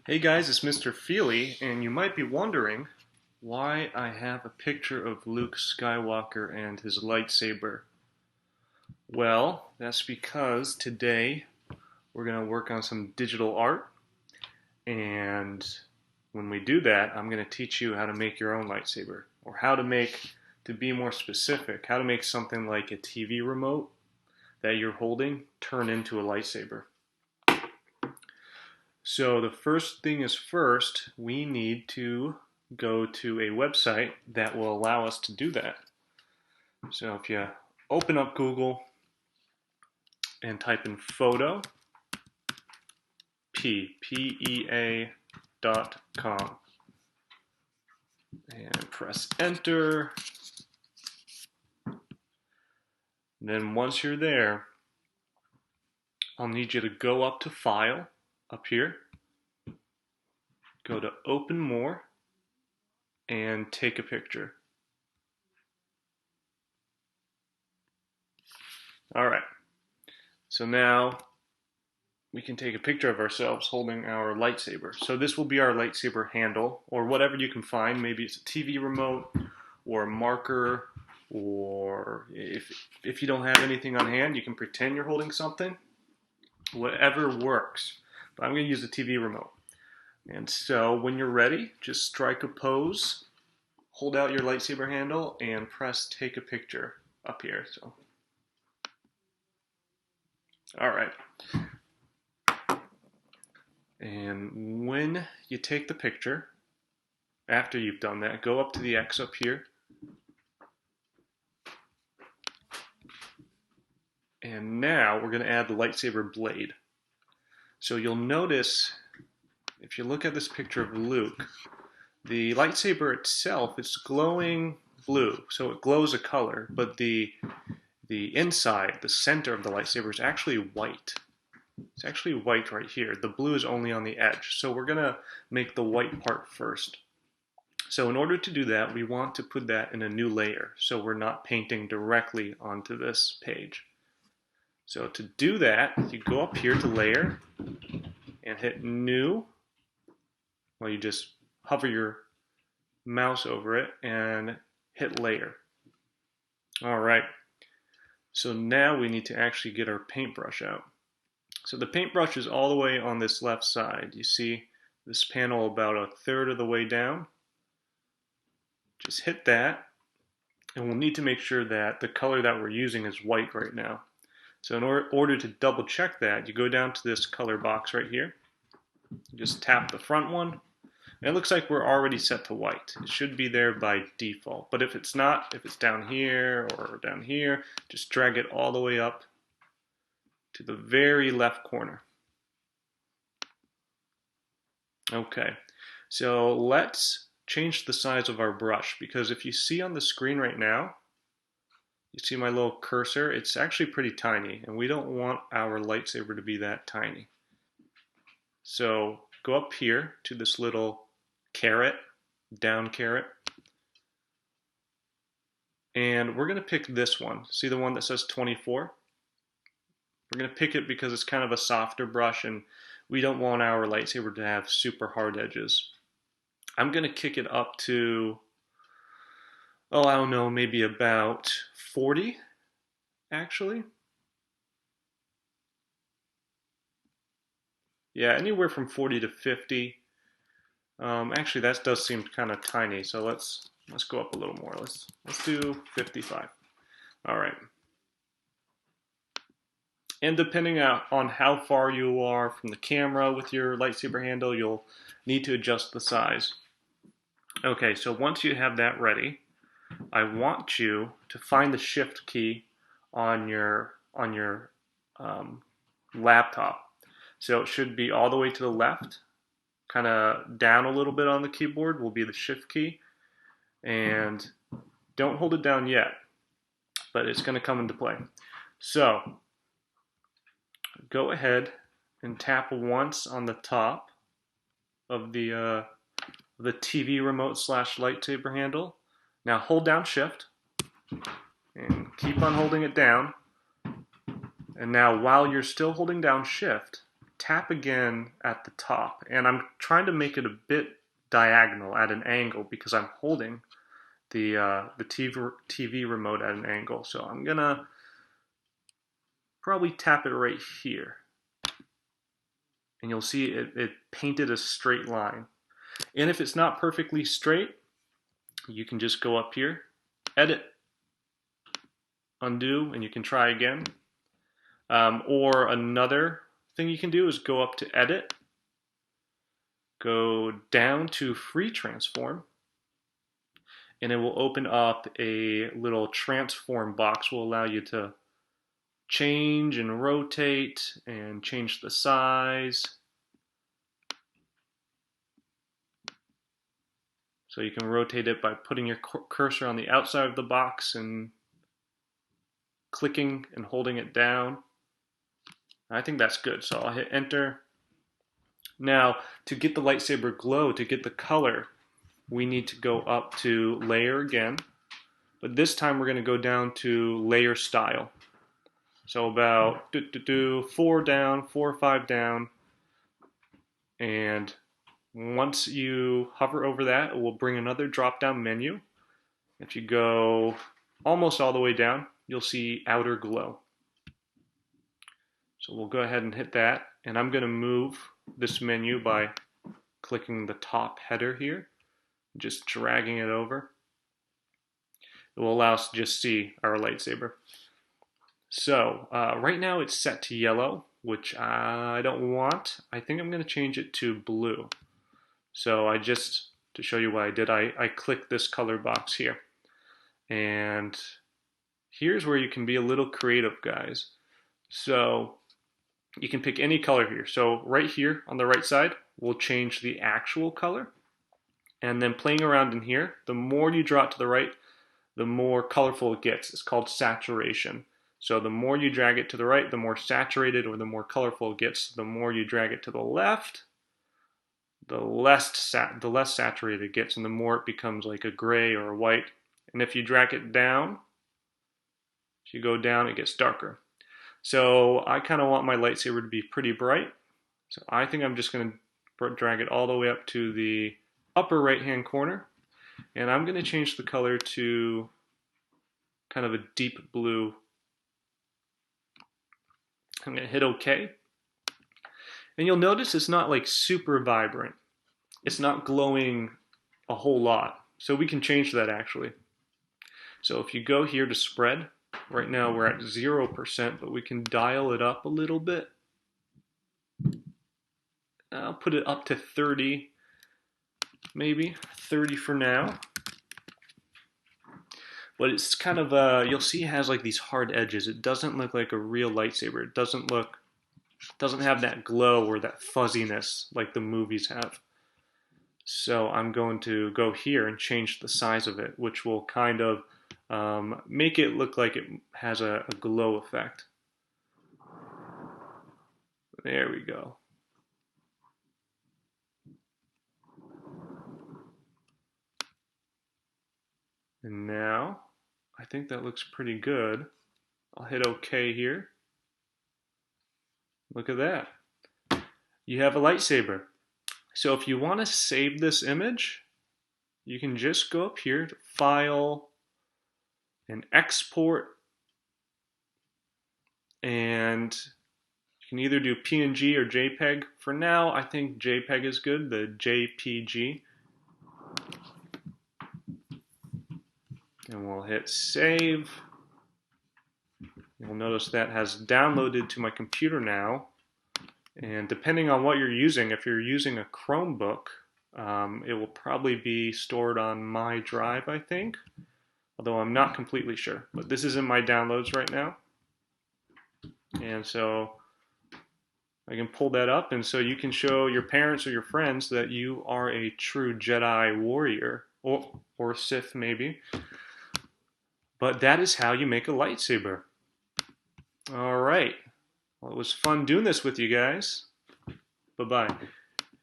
Hey guys, it's Mr. Feely, and you might be wondering why I have a picture of Luke Skywalker and his lightsaber. Well, that's because today we're going to work on some digital art, and when we do that, I'm going to teach you how to make your own lightsaber, or how to make, to be more specific, how to make something like a TV remote that you're holding turn into a lightsaber. So the first thing is first, we need to go to a website that will allow us to do that. So if you open up Google and type in Photopea.com and press enter. Then once you're there, I'll need you to go up to File, up here, go to Open More, and take a picture. Alright, so now we can take a picture of ourselves holding our lightsaber. So this will be our lightsaber handle, or whatever you can find. Maybe it's a TV remote, or a marker, or if you don't have anything on hand, you can pretend you're holding something. Whatever works. But I'm going to use a TV remote. And so when you're ready, just strike a pose, hold out your lightsaber handle, and press take a picture up here. So, all right. And when you take the picture, after you've done that, go up to the X up here. And now we're going to add the Lightsaber Blade. So you'll notice, if you look at this picture of Luke, the lightsaber itself is glowing blue, so it glows a color, but the inside, the center of the lightsaber is actually white. It's actually white right here. The blue is only on the edge, so we're going to make the white part first. So in order to do that, we want to put that in a new layer, so we're not painting directly onto this page. So to do that, you go up here to Layer and hit New. Well, you just hover your mouse over it and hit Layer. All right. So now we need to actually get our paintbrush out. So the paintbrush is all the way on this left side. You see this panel about a third of the way down. Just hit that, and we'll need to make sure that the color that we're using is white right now. So in order to double check that, you go down to this color box right here. You just tap the front one. And it looks like we're already set to white. It should be there by default. But if it's not, if it's down here or down here, just drag it all the way up to the very left corner. Okay, so let's change the size of our brush, because if you see on the screen right now, you see my little cursor, it's actually pretty tiny, and we don't want our lightsaber to be that tiny. So go up here to this little caret, down caret, and we're going to pick this one. See the one that says 24? We're going to pick it because it's kind of a softer brush, and we don't want our lightsaber to have super hard edges. I'm going to kick it up to, oh, I don't know, maybe about 40, actually. Yeah, anywhere from 40 to 50. Actually, that does seem kind of tiny, so let's go up a little more. Let's do 55. All right. And depending on how far you are from the camera with your lightsaber handle, you'll need to adjust the size. Okay, so once you have that ready, I want you to find the Shift key on your laptop. So it should be all the way to the left, kind of down a little bit on the keyboard will be the Shift key. And don't hold it down yet, but it's going to come into play. So go ahead and tap once on the top of the TV remote / lightsaber handle. Now hold down Shift and keep on holding it down. And now while you're still holding down Shift, tap again at the top, and I'm trying to make it a bit diagonal at an angle because I'm holding the TV remote at an angle. So I'm gonna probably tap it right here, and you'll see it painted a straight line. And if it's not perfectly straight, you can just go up here, edit, undo, and you can try again. Or another thing you can do is go up to edit, go down to free transform, and it will open up a little transform box. Will allow you to change and rotate and change the size. So you can rotate it by putting your cursor on the outside of the box and clicking and holding it down. I think that's good, so I'll hit enter. Now, to get the lightsaber glow, to get the color, we need to go up to layer again, but this time we're going to go down to layer style. So about 4 down, 4 or 5 down, and once you hover over that, it will bring another drop-down menu. If you go almost all the way down, you'll see outer glow. So we'll go ahead and hit that, and I'm going to move this menu by clicking the top header here, just dragging it over. It will allow us to just see our lightsaber. So right now it's set to yellow, which I don't want. I think I'm going to change it to blue. So to show you what I did, I clicked this color box here. And here's where you can be a little creative, guys. So you can pick any color here. So right here on the right side, we'll change the actual color. And then playing around in here, the more you draw it to the right, the more colorful it gets. It's called saturation. So the more you drag it to the right, the more saturated or the more colorful it gets. The more you drag it to the left, the less saturated it gets, and the more it becomes like a gray or a white. And if you drag it down, if you go down, it gets darker. So I kind of want my lightsaber to be pretty bright. So I think I'm just going to drag it all the way up to the upper right-hand corner. And I'm going to change the color to kind of a deep blue. I'm going to hit OK. And you'll notice it's not like super vibrant. It's not glowing a whole lot. So we can change that actually. So if you go here to spread, right now we're at 0%, but we can dial it up a little bit. I'll put it up to 30, maybe 30 for now. But it's kind of, you'll see it has like these hard edges. It doesn't look like a real lightsaber. It doesn't have that glow or that fuzziness like the movies have. So I'm going to go here and change the size of it, which will kind of make it look like it has a glow effect. There we go. And now, I think that looks pretty good. I'll hit OK here. Look at that. You have a lightsaber. So if you want to save this image, you can just go up here to File and Export. And you can either do PNG or JPEG. For now, I think JPEG is good, the JPG. And we'll hit save. You'll notice that has downloaded to my computer now. And depending on what you're using, if you're using a Chromebook, it will probably be stored on my drive, I think. Although I'm not completely sure. But this is in my downloads right now. And so I can pull that up, and so you can show your parents or your friends that you are a true Jedi warrior, or Sith maybe. But that is how you make a lightsaber. All right. Well, it was fun doing this with you guys. Bye-bye.